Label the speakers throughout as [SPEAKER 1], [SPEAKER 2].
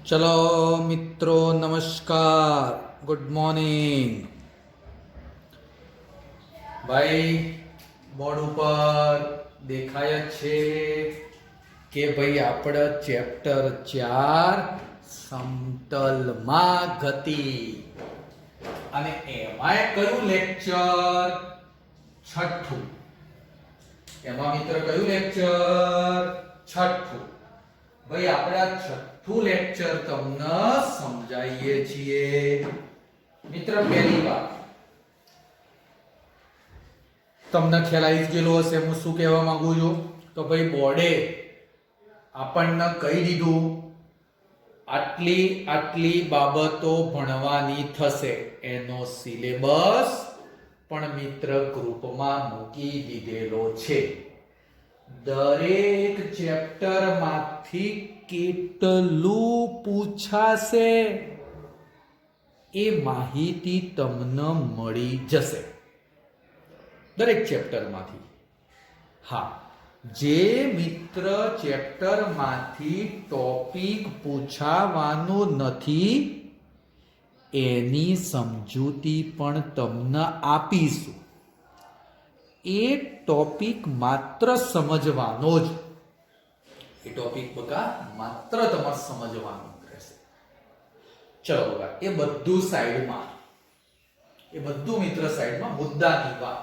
[SPEAKER 1] ચલો મિત્રો નમસ્કાર, ગુડ મોર્નિંગ. ભાઈ બોર્ડ ઉપર દેખાય જ છે કે ભાઈ આપણે ચેપ્ટર 4 સમતલમાં ગતિ અને એમાંય કયું લેક્ચર? છઠ્ઠું. એમાં મિત્ર કયું લેક્ચર? છઠ્ઠું. ભાઈ આપણે આ છઠ્ઠું લેક્ચર તમને સમજાવીએ છીએ. મિત્ર પહેલી વાત તમને ખ્યાલ આવી જ ગયેલો હશે હું શું કહેવા માંગુ છું. તો ભાઈ બોર્ડે આપણને કહી દીધું આટલી આટલી બાબતો ભણવાની થશે, એનો સિલેબસ પણ મિત્ર ગ્રુપમાં મૂકી દીધેલો છે. દરેક ચેપ્ટર માંથી કેટલું પૂછાશે એ માહિતી તમને મળી જશે દરેક ચેપ્ટર માંથી. હા, જે મિત્ર ચેપ્ટર માંથી ટોપિક પૂછાવાનો નથી એની સમજૂતી પણ તમને આપીશું. એ ટોપિક માત્ર સમજવાનો જ, એ ટોપિક બકા માત્ર તમારે સમજવાનો રહેશે. ચલો બકા, એ બધું સાઈડમાં, એ બધું મિત્ર સાઈડમાં. મુદ્દાની વાત,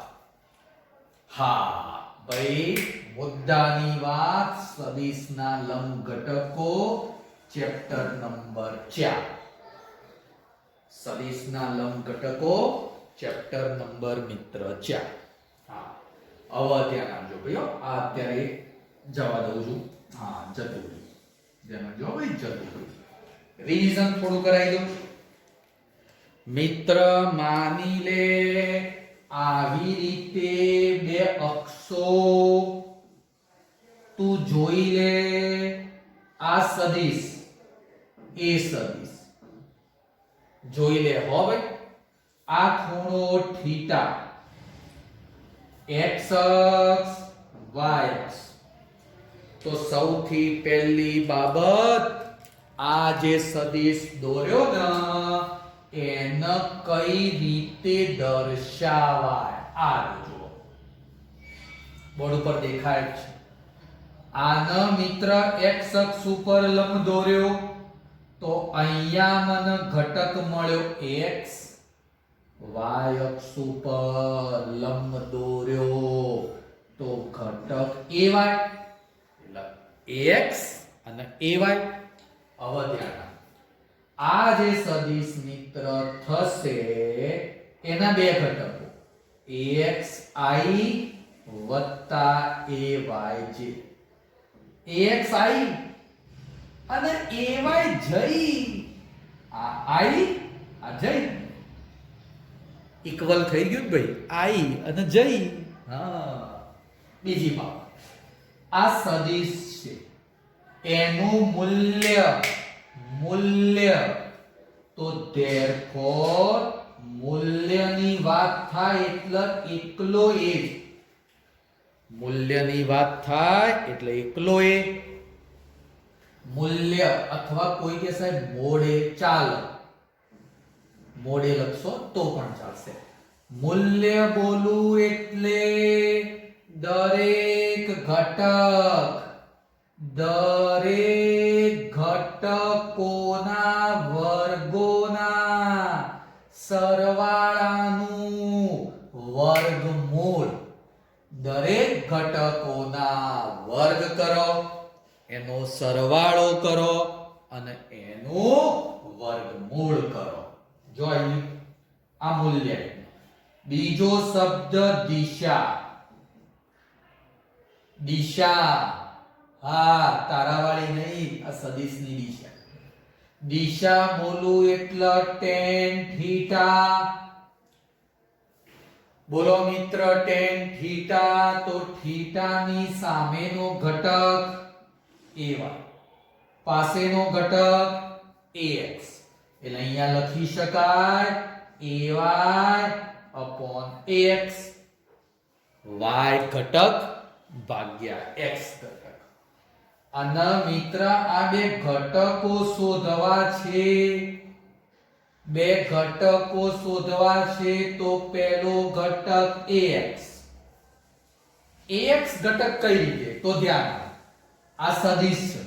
[SPEAKER 1] હા ભાઈ મુદ્દાની વાત, સદિશના લંબ ઘટકો ચેપ્ટર નંબર 4. સદિશના લંબ ઘટકો ચેપ્ટર નંબર મિત્ર 4. હા, હવે ધ્યાન આપજો ભાઈઓ. આ અત્યારે જવા દઉં છું. હા, જતું રહ્યું. ધ્યાન આપજો ભાઈ, જતું રહ્યું. રિવિઝન થોડું કરાવી દો મિત્ર. માની લે આવી રીતે બે અક્ષો તું જોઈ લે. આ સદિશ, એ સદિશ જોઈ લે હો ભાઈ. આ ખૂણો થીટા, x અક્ષ y અક્ષ. તો સૌથી પહેલી બાબત, આ જે સદિશ દોર્યો ને એને કઈ રીતે દર્શાવાય? આ જુઓ બોર્ડ ઉપર દેખાય છે. આના મિત્ર x અક્ષ ઉપર લંબ દોર્યો તો અહીંયા મને ઘટક મળ્યો x. y અક્ષ ઉપર લંબ દોર્યો તો ઘટક ay, એટલે x અને ay. હવે ધ્યાન, આ જે સદિશ મિત્ર થશે એના બે ઘટકો axi વત્તા ayj. axi અને ayj, આ i આ j ઇક્વલ થઈ ગયું ભાઈ, i અને j. હા, બીજી બાબત, આ સદિશ છે એનું મૂલ્ય તો therefore મૂલ્યની વાત થાય એટલે એકલો એ જ. મૂલ્યની વાત થાય એટલે એકલો એ. મૂલ્ય અથવા કોઈ કે સાહેબ મોડે ચાલે, મોડે લખશો તો પણ ચાલશે. મૂલ્ય બોલું એટલે દરેક ઘટકોના વર્ગોના સરવાળાનું વર્ગમૂળ. દરેક ઘટકોના વર્ગ કરો, એનો સરવાળો કરો અને એનું વર્ગમૂળ કરો. જો આ મૂલ્ય. બીજો શબ્દ દિશા. દિશા, હા તારાવાળી નહીં, આ સદિશની દિશા. દિશા બોલું એટલે tan થીટા. બોલો મિત્ર, tan થીટા તો થીટાની સામેનો ઘટક ay, પાસેનો ઘટક ax. એટલે અહીંયા લખી શકાય ay/ax. y ઘટક ભાગ્યા x ઘટક. અને મિત્ર આ બે ઘટકો શોધવા છે. બે ઘટકો શોધવા છે તો પહેલો ઘટક ax. ax ઘટક કઈ રીતે? તો ધ્યાન આપો. આ સદિશ છે.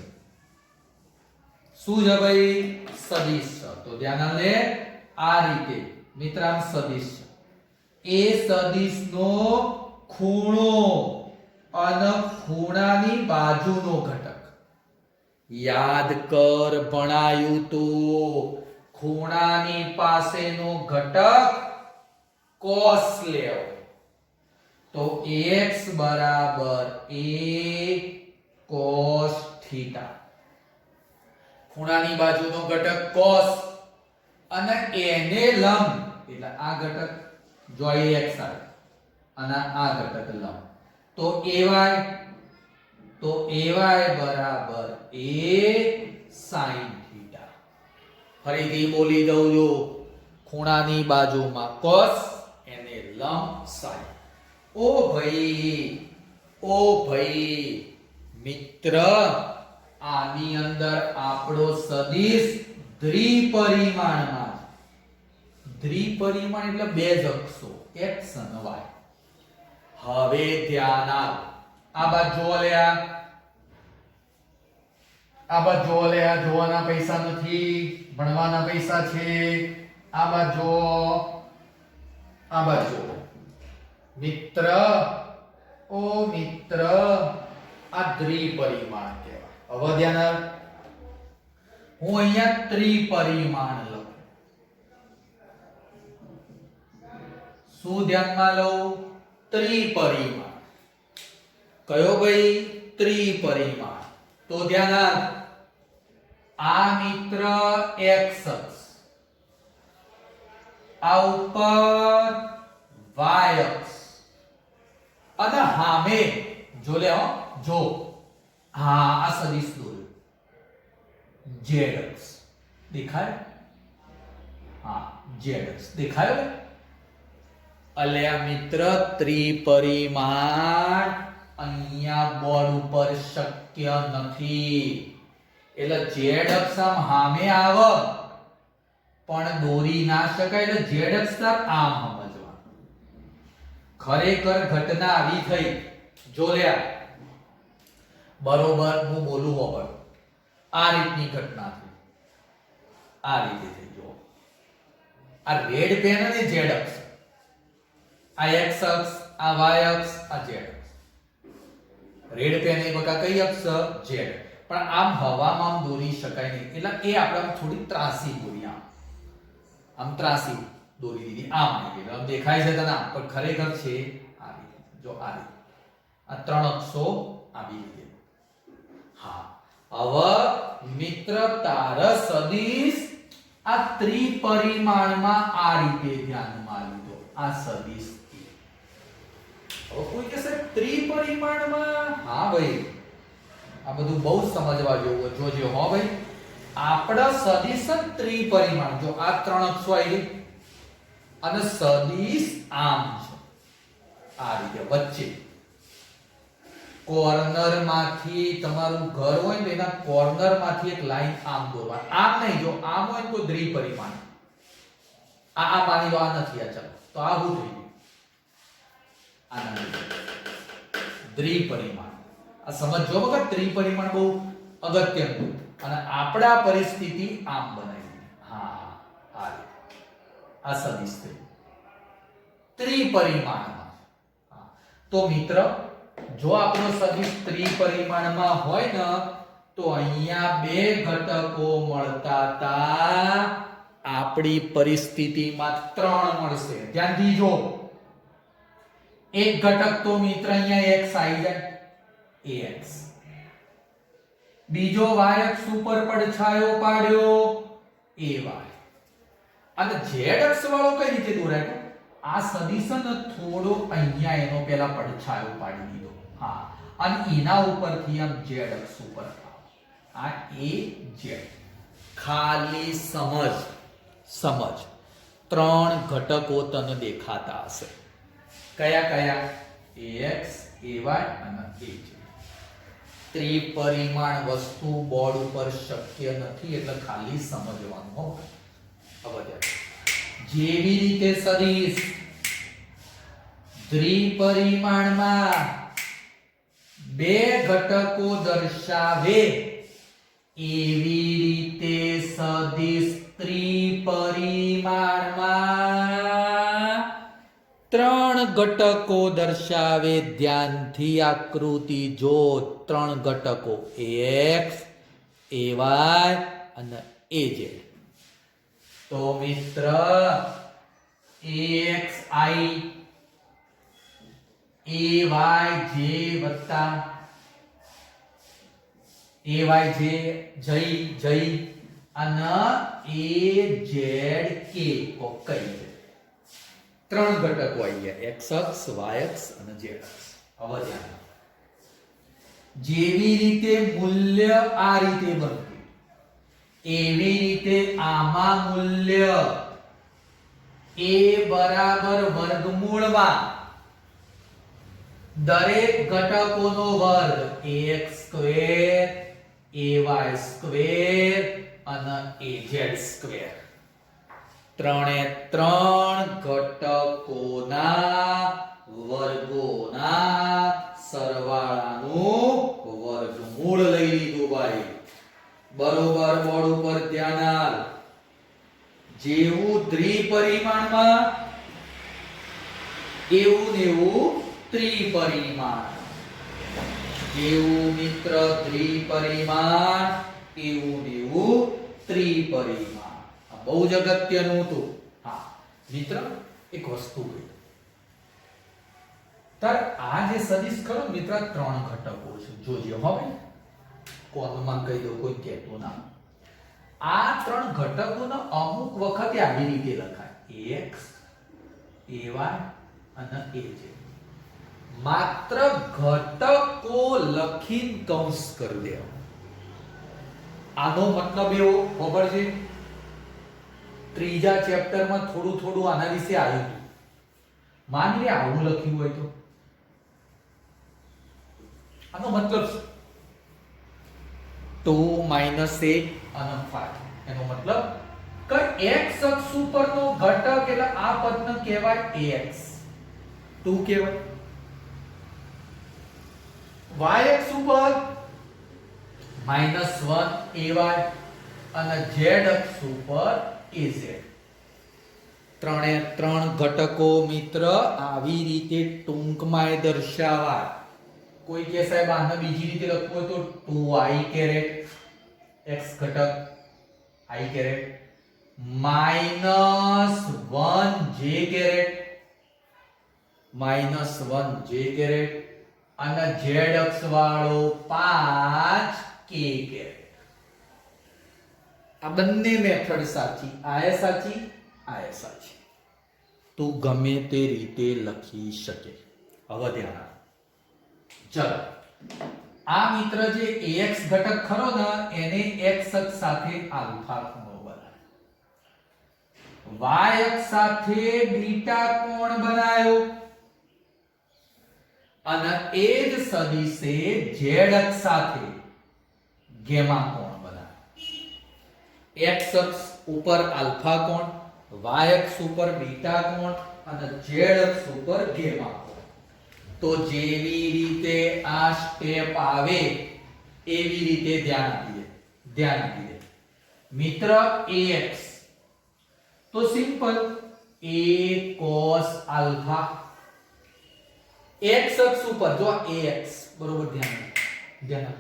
[SPEAKER 1] શું છે ભાઈ? સદિશ છે. તો ધ્યાન આપને આ રીતે મિત્ર આમ સદિશ છે. એ સદિશનો ખૂણો અને ખૂણાની બાજુનો ઘટક. યાદ કર, ભણાયું તો ખૂણાની પાસેનો ઘટક cos લેવો. તો ax બરાબર a cos θ. ખૂણાની બાજુનો ઘટક cos અને એને લંબ એટલે આ ઘટક જો ax આવે અને આ ઘટક લંબ તો ay બરાબર a sin θ. ફરીથી બોલી દઉં છું. ખૂણાની બાજુમાં cos એને લંબ sin. ઓ ભાઈ મિત્ર, આની અંદર આપણો સદિશ દ્વિપરિમાણમાં. દ્વિપરિમાણ એટલે બે જ અક્ષો x અને y. હવે ધ્યાન આપ. આ બાદ જોવો લે, આ બાદ જોવો લે. આ જોવાના પૈસા નથી, ભણવાના પૈસા છે. આ બાદ જો, આ બાદ જો મિત્ર. ઓ મિત્ર, આ દ્વિપરિમાણ કહેવાય. હવે ધ્યાન આપ. હું અહીંયા ત્રિપરિમાણ લઉં. શું ધ્યાનમાં લઉં? ત્રિપરિમાણ. કયો ભાઈ? ત્રિપરિમાણ. તો ધ્યાન આપ. આ મિત્ર x અક્ષ, આ ઉપર y અક્ષ અને સામે જો લે જો હા આ સદિશ દોર્યો z અક્ષ દેખાય? હા z અક્ષ દેખાયો? અલ્યા મિત્ર, ત્રિપરિમાણ અહીંયા બોર્ડ ઉપર શક્ય નથી. એટલે z અક્ષ આમ સામે આવે પણ દોરી ના શકાય. એટલે z અક્ષ આમ સમજવાનું. ખરેખર ઘટના આવી થઈ. જો લે બરોબર હું બોલું હવે. આ રીતની ઘટના થઈ. આ રીતે થઈ. જો આ રેડ પેન અને z અક્ષ, આ x અક્ષ, આ y અક્ષ, આ z અક્ષ. રેડ પેન એ બકા કઈ અક્ષ? z. પણ આમ હવામાં આમ દોરી શકાય નહીં. એટલે એ આપણે થોડી ત્રાસી દોરી, આમ ત્રાસી દોરી દીધી. આમ એટલે આમ દેખાય છે તને, પણ ખરેખર છે આ રીતે. જો આ રીતે આ ત્રણ અક્ષો આવી રીતે. હા હવે મિત્ર તાર સદિશ આ ત્રિપરિમાણમાં આ રીતે ધ્યાનમાં લીધો. આ સદિશ હવે કોઈ કહેશે ત્રિપરિમાણમાં. હા ભાઈ આ બધું બહુ સમજવા જેવું. જોજો હો ભાઈ, આપણા સદિશ ત્રિપરિમાણ. જો આ ત્રણ અક્ષો આવી અને સદિશ આમ છે આ રીતે વચ્ચે. કોર્નર માંથી તમારું ઘર હોય ને એના કોર્નર માંથી એક લાઈન આમ દોરવા. આમ નહીં, જો આમ હોય તો દ્વિપરિમાણ. આ માની લો આ નથી. આ ચાલો તો આ શું થઈ ગયું? આના દ્વિપરિમાણ. આ સમજો બકા, ત્રિપરિમાણ બહુ અગત્યનું. અને આપણા પરિસ્થિતિ આમ બનાવી. હા આ આ સદિશ થઈ ત્રિપરિમાણમાં. તો મિત્ર જો આપણો સદિશ ત્રિપરિમાણમાં હોય ને તો અહીંયા બે ઘટકો મળતા હતા, આપણી પરિસ્થિતિમાં ત્રણ મળશે. ધ્યાનથી જો, એક ઘટક તો મિત્ર અહીંયા x આવી જાય, ax. બીજો y અક્ષ ઉપર પડછાયો પાડ્યો, ay. અને z અક્ષ વાળો કઈ રીતે દોરાય? આ સદિશ ને થોડો અહીંયા એનો પહેલા પડછાયો પાડી દીધો. હા, અને એના ઉપરથી આમ z અક્ષ ઉપર આ a z. ખાલી સમજ ત્રણ ઘટકો તને દેખાતા હશે. કયા કયા? ax, ay અને az. ત્રિપરિમાણ વસ્તુ બોર્ડ ઉપર શક્ય નથી એટલે ખાલી સમજવાનું હો. હવે જેવી રીતે સદિશ દ્વિપરિમાણમાં બે ઘટકો દર્શાવે એવી રીતે સદિશ ત્રિપરિમાણમાં ત્રણ ઘટકો દર્શાવે. ધ્યાનથી આકૃતિ જો. ત્રણ ઘટકો x ay અને az. તો મિત્ર axi ayj વત્તા ayj જય અને azk ઓકે. ત્રણ ઘટકો આવી ગયા, x અક્ષ y અક્ષ અને z અક્ષ. હવે ધ્યાન જેવી રીતે મૂલ્ય આ રીતે બનતું એવી રીતે આમાં મૂલ્ય a બરાબર વર્ગમૂળમાં દરેક ઘટકોનો વર્ગ ax સ્ક્વેર ay સ્ક્વેર અને az સ્ક્વેર ત્રણે ત્રણ ઘટકોના વર્ગોના સરવાળાનું વર્ગમૂળ લઈ લીધું ભાઈ. બરોબર બોર્ડ ઉપર ધ્યાન આલ. જેવું દ્વિપરિમાણમાં એવું ને એવું ત્રિપરિમાણ. જેવું મિત્ર દ્વિપરિમાણ એવું ને એવું ત્રિપરિમાણ. બહુ જ અગત્યનું હતું. હા મિત્ર એક વસ્તુ કહી તાર આ જે સદિશ ખરો મિત્ર ત્રણ ઘટકો છે. જોજો હવે કોનમાં કહી દો કોઈ કહેતો ના. આ ત્રણ ઘટકોનો અમુક વખતે આવી રીતે લખાય x ay અને az. માત્ર ઘટકો લખીને કૌંસ કરી દેવા. આનો મતલબ એવો ખબર છે ત્રીજા ચેપ્ટરમાં થોડું થોડું આના વિશે આવ્યું. માની લે આવું લખ્યું હોય તો આનો મતલબ 2 - 8 અને 5. એનો મતલબ કે x અક્ષ ઉપરનો ઘટક એટલે આ પદને કહેવાય ax 2 કહેવાય. y અક્ષ ઉપર -1 ay અને z અક્ષ ઉપર az. ત્રણે ત્રણ ઘટકો મિત્ર આવી રીતે ટૂંકમાં દર્શાવાય. કોઈ કે સાહેબ આને બીજી રીતે લખવું હોય તો 2i કેરેટ x ઘટક i caret -1j caret -1j caret અને z અક્ષ વાળો 5k કેરેટ. આ બંને મેથડ સાચી. આ સાચી આ સાચી. તું ગમે તે રીતે લખી શકે. હવે ધ્યાન આપ. ચલો આ મિત્ર જે ax ઘટક ખરો ને એને x અક્ષ સાથે આલ્ફા ખૂણો બનાવ્યો, y અક્ષ સાથે બીટા કોણ બનાવ્યો અને એ જ સદિશે z અક્ષ સાથે ગેમા કોણ બનાવ્યો. x અક્ષ ઉપર આલ્ફા કોણ, y અક્ષ ઉપર બીટા કોણ અને z અક્ષ ઉપર ગેમા કોણ. તો જેવી રીતે આ સ્ટેપ આવે એવી રીતે ધ્યાન આપી દે. મિત્ર ax તો simple a cos alpha. x અક્ષ ઉપર જો ax બરોબર ધ્યાન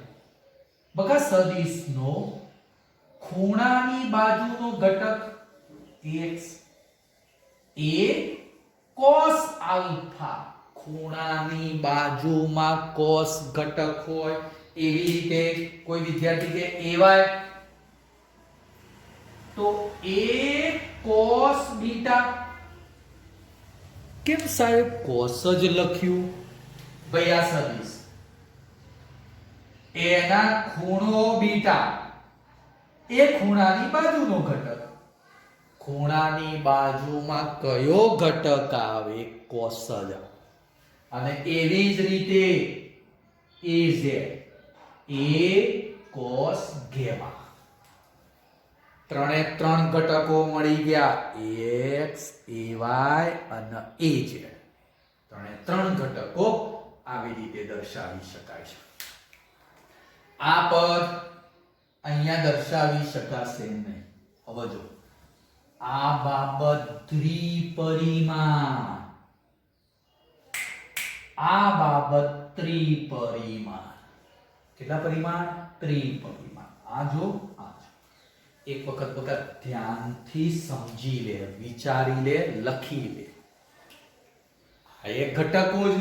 [SPEAKER 1] બકા સદિશનો ખૂણાની બાજુનો ઘટક ax a cos આલ્ફા. ખૂણાની બાજુમાં cos ઘટક હોય એવી રીતે કોઈ વિદ્યાર્થી કે ay તો a cos બીટા. કેમ સાહેબ cos જ લખ્યું? ભાઈ આ સદિશ એના ખૂણો બીટા એ ખૂણાની બાજુનો ઘટક. ખૂણાની બાજુમાં કયો ઘટક આવે? cos જ. અને એવી જ રીતે az a cos gamma. ત્રણે ત્રણ ઘટકો મળી ગયા ax ay અને az. ત્રણે ત્રણ ઘટકો આવી રીતે દર્શાવી શકાય છે. આ પદ અહીંયા દર્શાવી શકાશે નહીં. હવે જો આ બાબત ત્રિપરિમાણ, આ બાબત ત્રિપરિમાણ. કેટલા પરિમાણ? ત્રિપરિમાણ. આ જો એક વખત ધ્યાનથી સમજી લે, વિચારી લે, લખી લે. આ એક ઘટકો જ,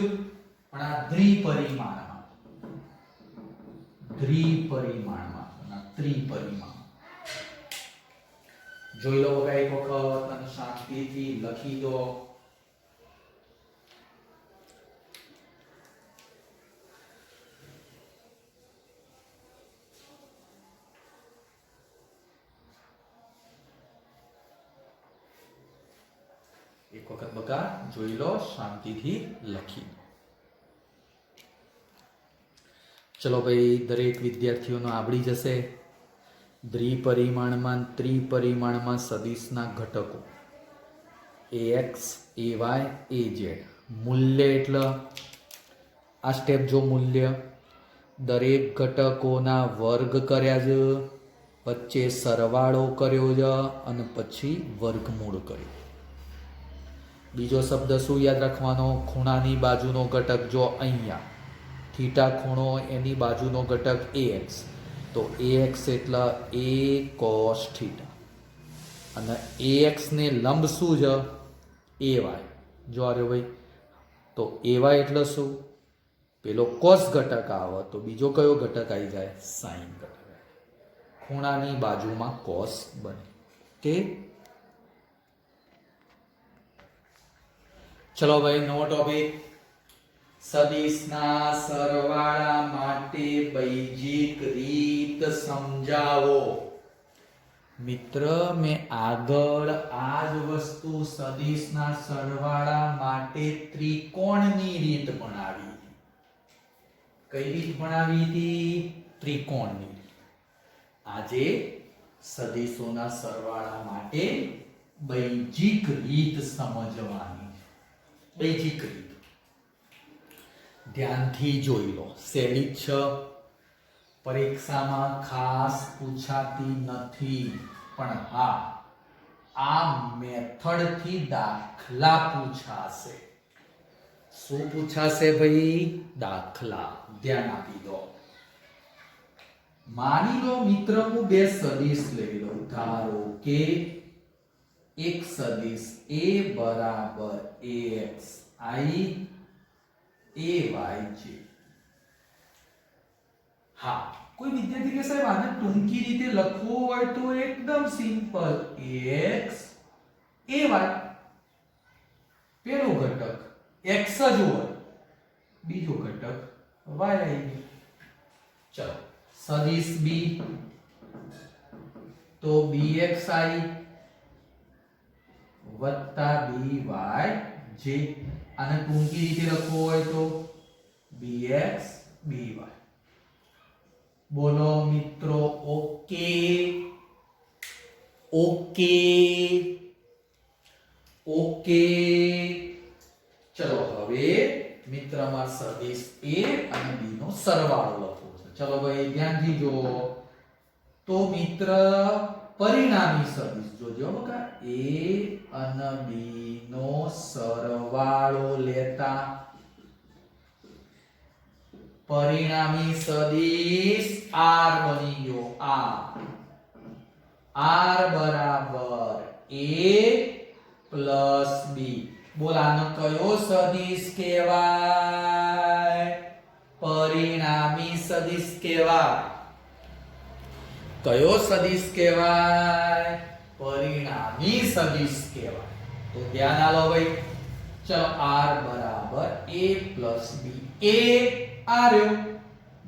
[SPEAKER 1] પણ આ દ્વિપરિમાણમાં, ત્રિપરિમાણ જોઈ લો એક વખત અને શાંતિથી લખી દો. એક વખત બકા જોઈ લો, શાંતિથી લખી દો. ચલો ભાઈ, દરેક વિદ્યાર્થીઓનો આવડી જશે. દ્વિપરિમાણમાં ત્રિપરિમાણમાં સદિશના ઘટકો ax ay az. મૂલ્ય એટલે આ સ્ટેપ જો, મૂલ્ય દરેક ઘટકોના વર્ગ કર્યા છે, વચ્ચે સરવાળો કર્યો છે અને પછી વર્ગમૂળ કર્યો. બીજો શબ્દ શું યાદ રાખવાનો? ખૂણાની બાજુનો ઘટક. જો અહીંયા થીટા ખૂણો, એની બાજુનો ઘટક ax, તો ax એટલે a cos થીટા, અને ax ને લંબ શું છે? ay. જો આ રહ્યો ભાઈ, તો ay એટલે શું? પેલો cos ઘટક આવે તો બીજો કયો ઘટક આવી જાય? sin ઘટક. ખૂણાની બાજુમાં cos બને. કે ચલો ભાઈ, નવો ટોપિક. સદિશના સરવાળા માટે બૈજિક રીત સમજાવો. મિત્ર, મેં આગળ આ જ વસ્તુ સદિશના સરવાળા માટે ત્રિકોણની રીત ભણાવી હતી. કઈ રીત ભણાવી હતી? ત્રિકોણની રીત. આજે સદિશોના સરવાળા માટે બૈજિક રીત સમજવાની. બૈજિક રીત ધ્યાનથી જોઈ લો. સહેલી છ, પરીક્ષામાં ખાસ પૂછાતી નથી, પણ હા, આ મેથડથી દાખલા પૂછાશે. શું પૂછાશે ભાઈ? દાખલા. ધ્યાન આપી દો. માની લો મિત્ર, હું બે સદિશ લઈ લઉં. ધારો કે એક સદિશ a બરાબર ax i ay છે. હા, કોઈ વિદ્યાર્થી કે સાહેબ આને ટૂંકી રીતે લખવું હોય તો એકદમ સિમ્પલ. ax ay પેલો ઘટક x જ હોય, બીજો ઘટક y આવી ગયો. ચલો, સદિશ b તો bxi વત્તા byj. આને ટૂંકી રીતે લખવું હોય તો bx by. બોલો મિત્રો, ઓકે? Okay, okay. ચલો, હવે મિત્રમાં સદિશ a અને b નો સરવાળો લખવો છે. ચલો ભાઈ, ધ્યાનથી જો. તો મિત્ર, પરિણામી સદિશ જોજો બકા, a અને b નો સરવાળો લેતા પરિણામી સદિશ r બની ગયો. r બરાબર a પ્લસ b. બોલ, આનો કયો સદિશ કહેવાય? પરિણામી સદિશ કહેવાય. કયો સદિશ કહેવાય? પરિણામી સદિશ કહેવાય. તો ધ્યાન આલો ભાઈ. ચલો, r બરાબર a પ્લસ b. a આ રહ્યો,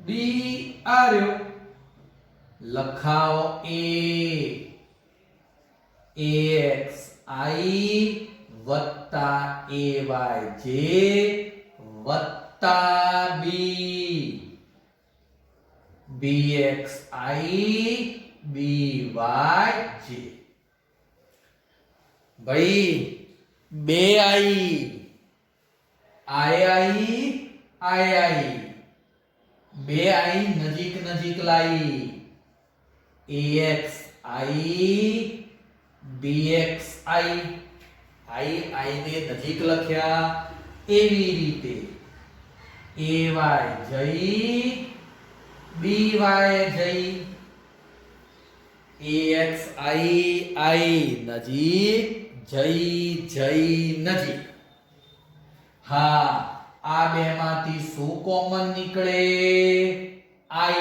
[SPEAKER 1] b આ રહ્યો. લખાવો ax i વત્તા ayj વત્તા b. BXI BYJ ભાઈ બે I બે I નજીક નજીક લાઈ AXI BXI I ને નજીક લખ્યા એવી રીતે AY જઈ BY જઈ AXI નજીક જઈ નજીક હા આ બે માંથી શું કોમન નીકળે I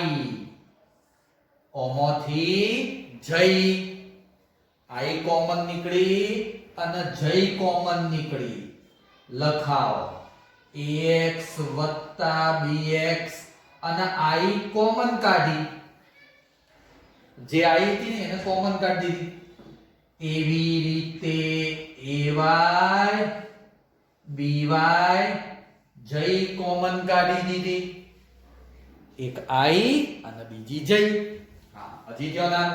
[SPEAKER 1] ઓમાંથી જઈ I કોમન નીકળી અને જઈ કોમન નીકળી લખાવો AX વત્તા BX અને I કોમન કાઢી જે I હતી ને એને કોમન કાઢી દીધી એવી રીતે AY BY જઈ કોમન કાઢી દીધી એક I અને બીજી જઈ હા હજી જો ના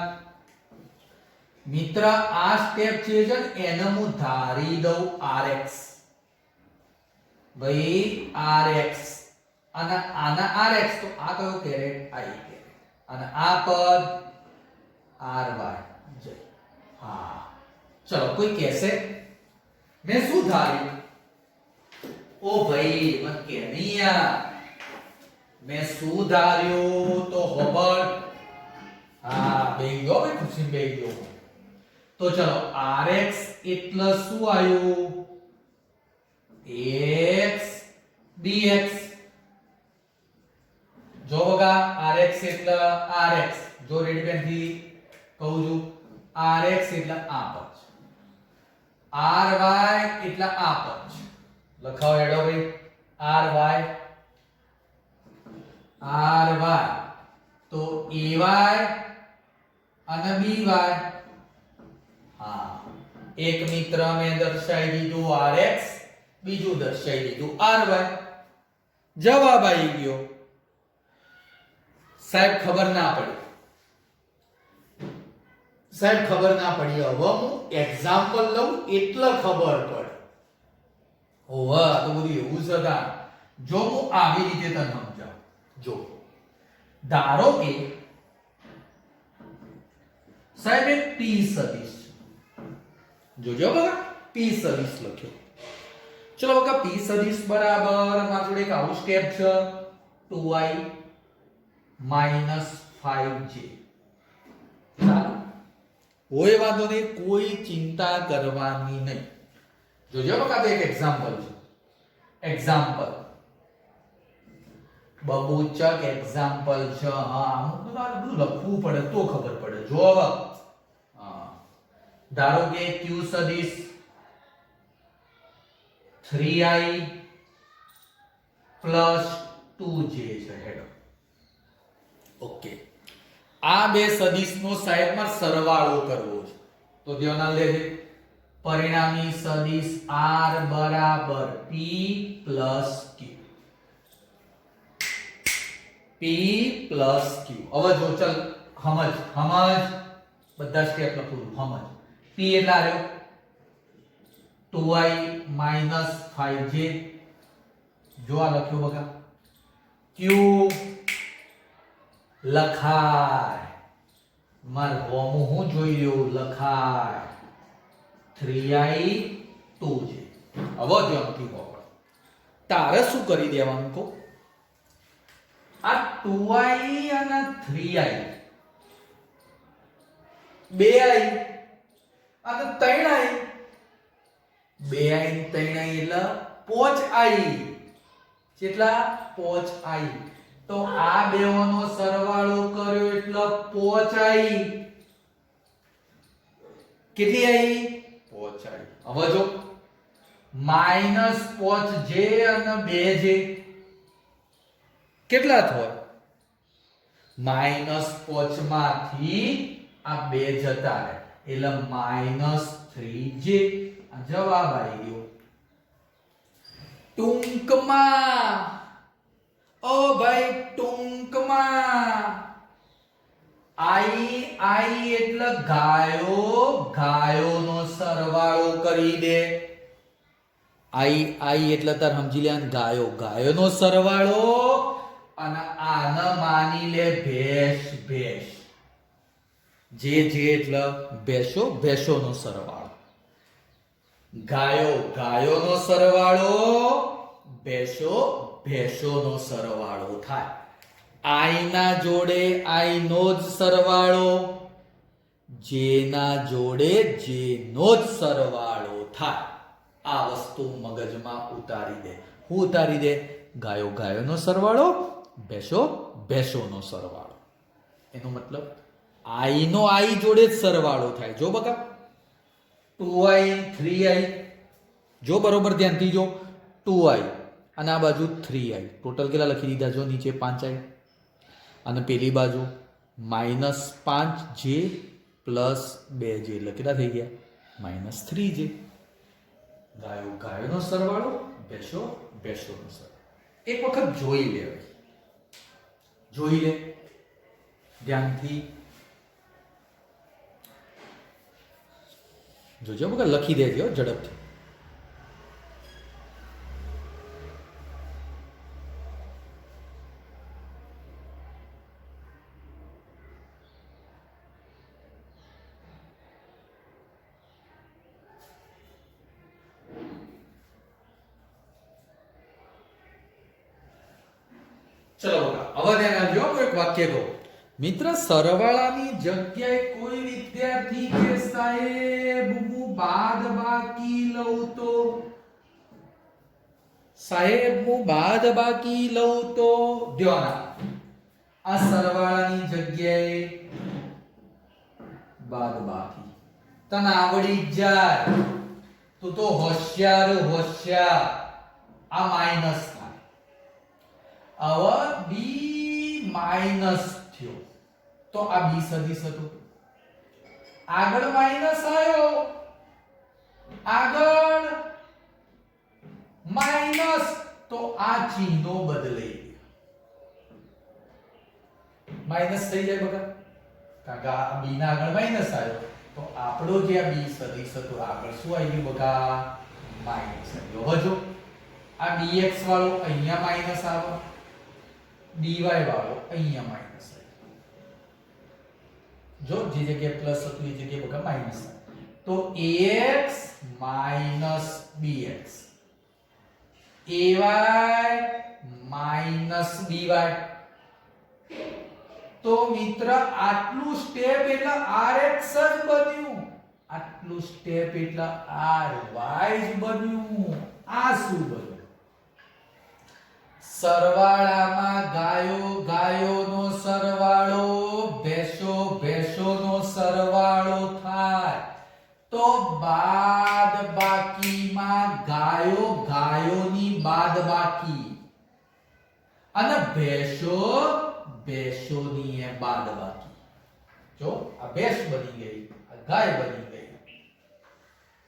[SPEAKER 1] મિત્ર આ સ્ટેપ છે જ એને હું ધારી દઉં RX ભાઈ RX અને આના RX તો આ કયો કેરેટ I કેરેટ અને આ પદ RY જય હા ચલો કોઈ કહેશે મેં શું ધાર્યું ઓ ભાઈ મત કે નહીં મેં શું ધાર્યું તો હોબળ હા બેહી ગયો ભાઈ ખુશી બેહી ગયો તો ચલો RX એટલે શું આવ્યું X BX જો બગા RX એટલે RX જો રેડ પેન થી કહું છું RX એટલે આ પદ RY એટલે આ પદ લખાવો હેડો ભાઈ RY તો AY અને BY હા એક મિત્ર મેં દર્શાવી દીધું RX બીજું દર્શાવી દીધું RY જવાબ આવી ગયો સાહેબ ખબર ના પડી હવે હું એક્ઝામ્પલ લઉં એટલે ખબર પડે ઓવા તો બધું એવું છે તા જો હું આવી રીતે તને સમજાવું જો ધારો કે સાહેબ એક P સદિશ જોજો બગા P સદિશ લખ્યો ચલો બગા P સદિશ બરાબર મારા જોડે એક આવું સ્ટેપ છે 2i 5j ચાલો કોઈ વાંધો નહીં કોઈ ચિંતા કરવાની નહીં જોજો બકા તો એક એક્ઝામ્પલ છે એક્ઝામ્પલ બબૂચક એક્ઝામ્પલ છે હા અમુક બધું લખવું પડે તો ખબર પડે જો હવે હા ધારો કે q સદિશ 3i 2j છે હેડો ઓકે આ બે સદિશનો સાહેબમાં સરવાળો કરવો છે તો ધ્યાન લેજે પરિણામી સદિશ R બરાબર P plus Q હવે જો ચલ સમજ બધા સ્ટેપ લખું સમજ P એટલે આવ્યો 2i 5j જો આ લખ્યો બગા Q લખાય માર હોમું હું જોઈ રહ્યો લખાય 3i 2j હવે ધ્યાનથી હોવા તારે શું કરી દેવાનું કો આ 2i અને 3i 2i અને 3i 2i અને 3i એટલે 5i કેટલા 5i તો આ બેઓનો સરવાળો કર્યો એટલે 5i કેટલી આવી 5i હવે જો -5j અને 2j કેટલા થાય -5 માંથી આ 2 જતા રહે એટલે -3j જવાબ આવી ગયો ટૂંકમાં ઓ ભાઈ ટૂંકમાં આઈ એટલે ગાયોનો સરવાળો કરી દે. આઈ એટલે તાર સમજી લે ગાયોનો સરવાળો, અને આને માની લે ભેંસ. જે એટલે ભેંસોનો સરવાળો. ગાયોનો સરવાળો, ભેંસોનો સરવાળો થાય. આઈના જોડે આઈનો જ સરવાળો, જેના જોડે જેનો જ સરવાળો થાય. આ વસ્તુ મગજમાં ઉતારી દે. હું ઉતારી દે? ગાયોનો સરવાળો, ભેંસોનો સરવાળો. એનો મતલબ આઈનો આઈ જોડે જ સરવાળો થાય. જો બકા 2i 3i, જો બરોબર ધ્યાનથી જો 2i અને આ બાજુ 3i, ટોટલ કેટલા લખી દીધા? જો નીચે 5i, અને પેલી બાજુ -5j + 2j એટલે કેટલા થઈ ગયા? -3j. ગાયોનો સરવાળો, ભેંસોનો સરવાળો. એક વખત જોઈ લે ધ્યાનથી જોજો બકા, લખી દેજો ઝડપથી. ચલો બકા, હવે ધ્યાન આપજો. એક વાક્ય કહો. મિત્ર, સરવાળાની જગ્યાએ કોઈ વિદ્યાર્થી કે સાહેબ હું બાદબાકી લઉં તો, ધ્યાન આપ. આ સરવાળાની જગ્યાએ બાદબાકી તને આવડી જાય તું તો હોશિયાર. આ માઈનસ થાય. હવે બી માઈનસ થયો તો આ બી સદિશ હતું. આગળ માઈનસ આવ્યો, આગળ માઈનસ, તો આ ચિહ્નો બદલાઈ ગયા. માઈનસ થઈ જાય બકા, કારણ કે આ બી ના આગળ માઈનસ આવ્યો તો આપણો જે આ બી સદિશ હતો આગળ શું આવી ગયું બકા? માઈનસ આવ્યો. હવે જો આ dx વાળો અહીંયા માઈનસ આવે, dy વાળો અહીંયા માઈનસ આવે. જો જે જગ્યાએ પ્લસ હતું એ જગ્યાએ બકા માઈનસ આવે. તો ax - bx, ay - by. તો મિત્ર આટલું સ્ટેપ એટલે rx જ બન્યું, આટલું સ્ટેપ એટલે ry જ બન્યું. આ શું બન્યું? સરવાળામાં ગાયોનો સરવાળો, ભેંસોનો સરવાળો થાય. તો બાદબાકીમાં ગાયોની બાદબાકી અને ભેંસોની એ બાદબાકી. જો આ ભેંસ બની ગઈ, આ ગાય બની ગઈ.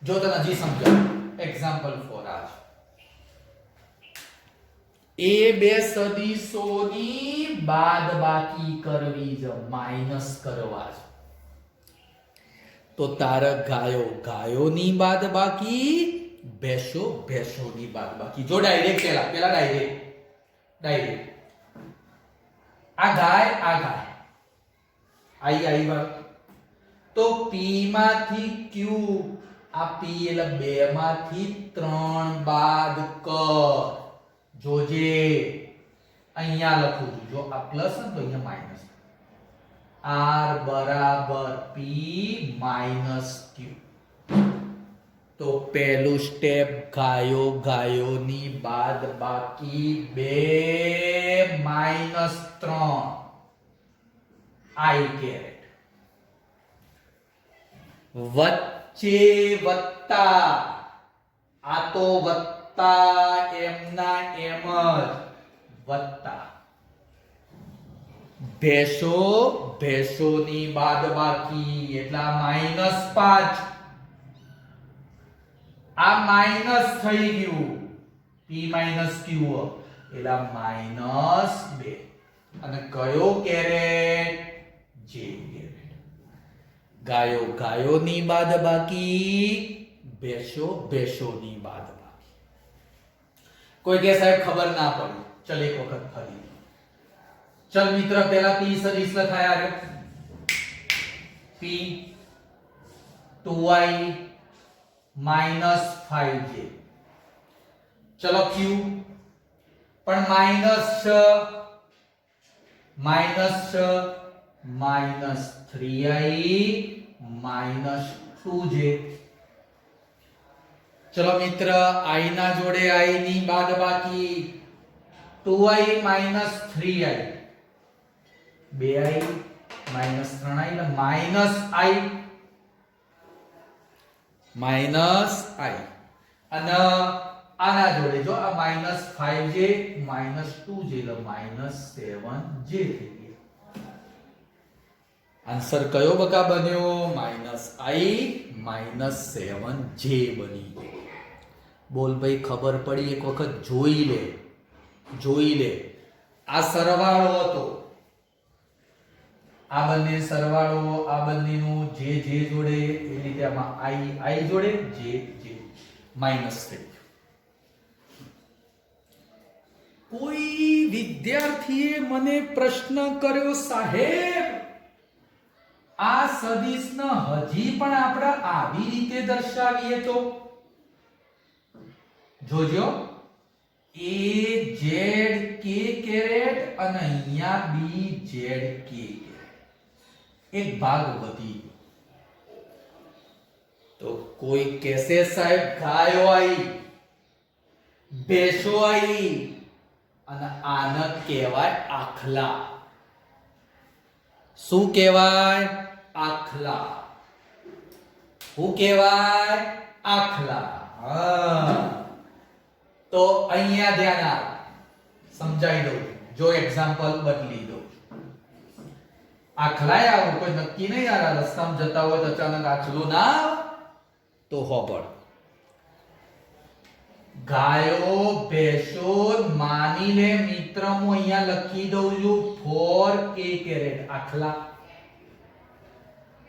[SPEAKER 1] જો તને હજી સમજાવ, એક્ઝામ્પલ ફોર આજ એ બે સદિશોની બાદબાકી કરવી છે, માઈનસ કરવા છે. તો તારે ગાયોની બાદબાકી, ભેંસોની બાદબાકી. જો ડાયરેક્ટ પેલા ડાયરેક્ટ આ ગાય આઈ વાળો. તો p માંથી q, આ p એટલે 2 માંથી 3 બાદ કર. જોજે અહીંયા લખું છું. જો આ પ્લસ ને તો અહીંયા માઈનસ. r બરાબર p માઈનસ q. તો પહેલું સ્ટેપ ગાયોની બાદબાકી 2 માઈનસ 3 i કેરેટ, વચ્ચે વત્તા, આ તો વત્તા એમના એમ જ વત્તા, ભેંસોની બાદબાકી એટલે -5. આ માઈનસ થઈ ગયું, p - q એટલે -2. અને કયો કેરેટ? જે કેરેટ. ગાયો ગાયોની બાદબાકી, ભેંસો ભેંસોની બાદબાકી. કોઈ કે સાહેબ ખબર ના પડી. ચલ એક વખત ફરી. ચલ મિત્ર પહેલા p સદિશ લખાય આરે. p 2y minus 5j. ચલો q પણ માઇનસ 3i minus 2j. ચલો મિત્ર i ના જોડે i ની બાદબાકી 2i minus 3i, 2i minus 3i એટલે minus i અને આના જોડે જો આ minus 5j minus 2j એટલે minus 7j થઈ ગયો. આન્સર કયો બકા બન્યો? minus i minus 7j બની ગયો. બોલ ભાઈ ખબર પડી? એક વખત જોઈ લે. આ સરવાળો હતો, આ બંને સરવાળો, આ બંનેનું જે જોડે એ રીતે આમાં i જોડે જે માઈનસ થઈ ગયું. કોઈ વિદ્યાર્થીએ મને પ્રશ્ન કર્યો, સાહેબ આ સદિશને હજી પણ આપણે આવી રીતે દર્શાવીએ તો? જોજો, a z k કેરેટ અને અહીંયા b z k એક ભાગ વધી ગયો. તો કોઈ કહેશે સાહેબ ગાયો આવી, ભેંસો આવી અને આને કહેવાય આખલા. શું કહેવાય? આખલા. શું કહેવાય? આખલા. તો અહીંયા ધ્યાન આપ, સમજાઈ દઉં. જો એક્ઝામ્પલ બદલી દો. આખલાય આવું કોઈ નક્કી નહીં. આ રસ્તામાં જતા હોય તો અચાનક આખલું ના આવે તો હોબળ. ગાયો ભેંસો માની લે મિત્ર, હું અહીંયા લખી દઉં છું 4k કેરેટ આખલા.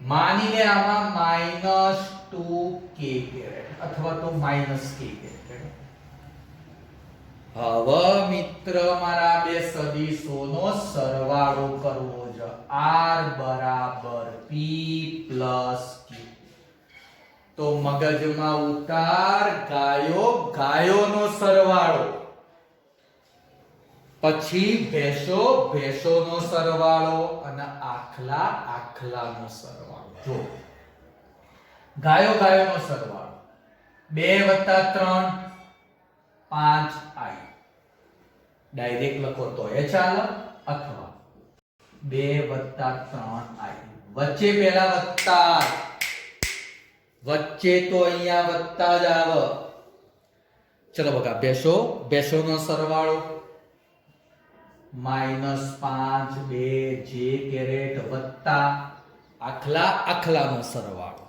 [SPEAKER 1] માની લે આમાં -2k કેરેટ અથવા તો -k કેરેટ. હવે મિત્ર મારા બે સદિશોનો સરવાળો કરવો છે. r બરાબર p plus q. તો મગજમાં ઉતાર ગાયોનો સરવાળો, પછી ભેંસોનો સરવાળો અને આખલાનો સરવાળો. જો ગાયોનો સરવાળો 2 + 3 5i. ડાયરેક્ટ લખો તો એ ચાલે, અથવા 2 + 3i. વચ્ચે પહેલા વત્તા, વચ્ચે તો અહીંયા વત્તા જ આવે. ચલો બકા, ભેંસોનો સરવાળો -5 2j કેરેટ વત્તા આખલાનો સરવાળો.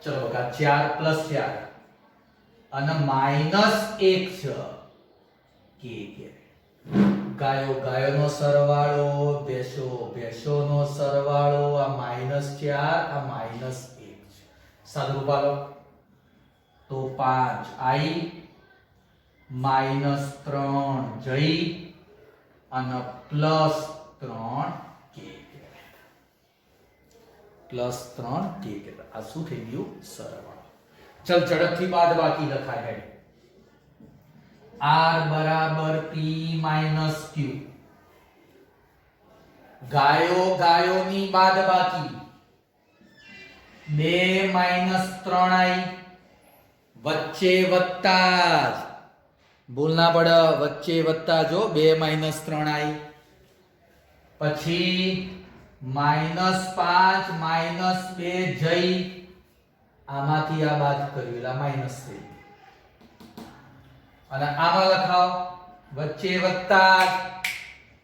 [SPEAKER 1] ચલો બકા 4 + 4 અને -1 છે k કેરેટ. ગાયોનો સરવાળો, ભેંસોનો સરવાળો, આ -4 આ -1 છે. સાદું પાડો તો 5i -3j અને +3k કેરેટ. આ શું થઈ ગયું? સરવાળો. ચલ ઝડપથી બાદબાકી લખાય હે. r બરાબર p minus q. ગાયોની બાદબાકી 2 - 3i, વચ્ચે વત્તા જ, ભૂલ ના પડે, વચ્ચે વત્તા જો 2 - 3i. પછી -5 -2 જઈ આમાંથી આ બાદ કર્યું એટલે માઈનસ થઈ. અને આમાં લખાવ વચ્ચે વત્તા,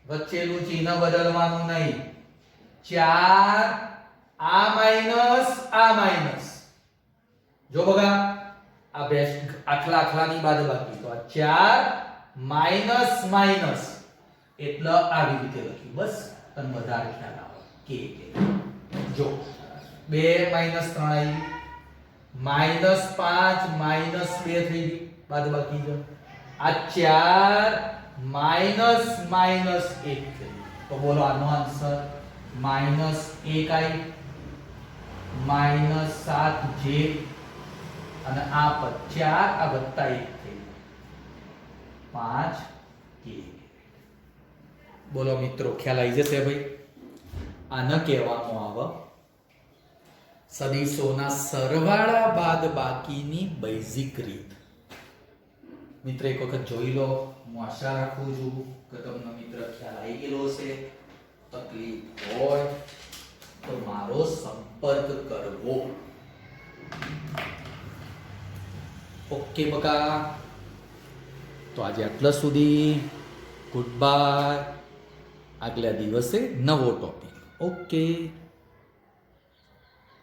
[SPEAKER 1] વચ્ચેનું ચિહ્ન બદલવાનું નહીં. 4 આ માઈનસ. જો બગા આ આખલાની બાદબાકી, તો આ 4 માઈનસ એટલે આવી રીતે લખ્યું. બસ તને વધારે ખ્યાલ આવે. કે જો 2 માઇનસ 3 આવી માઇનસ 5 માઇનસ 2 થઈ ગઈ બાદ બાકી જો આ 4 માઇનસ માઇનસ 1 થઈ ગઈ તો બોલો આનો આન્સર માઇનસ 1 આવી માઇનસ 7 જે અને આ પર 4 આ વત્તા 1 થઈ ગયું 5 કે બોલો મિત્રો ખ્યાલ આવી જશે ભાઈ આને કહેવામાં આવે સદિશોના સરવાળા બાદ બાકીની બેઝિક રીત મિત્ર એક વખત જોઈ લો હું આશા રાખું છું કે તમને મિત્ર ખ્યાલ આવી ગયેલો હશે તકલીફ હોય તો મારો સંપર્ક કરવો ઓકે બકા તો આજે આટલા સુધી ગુડ બાય આગલા દિવસે નવો ટોપિક ઓકે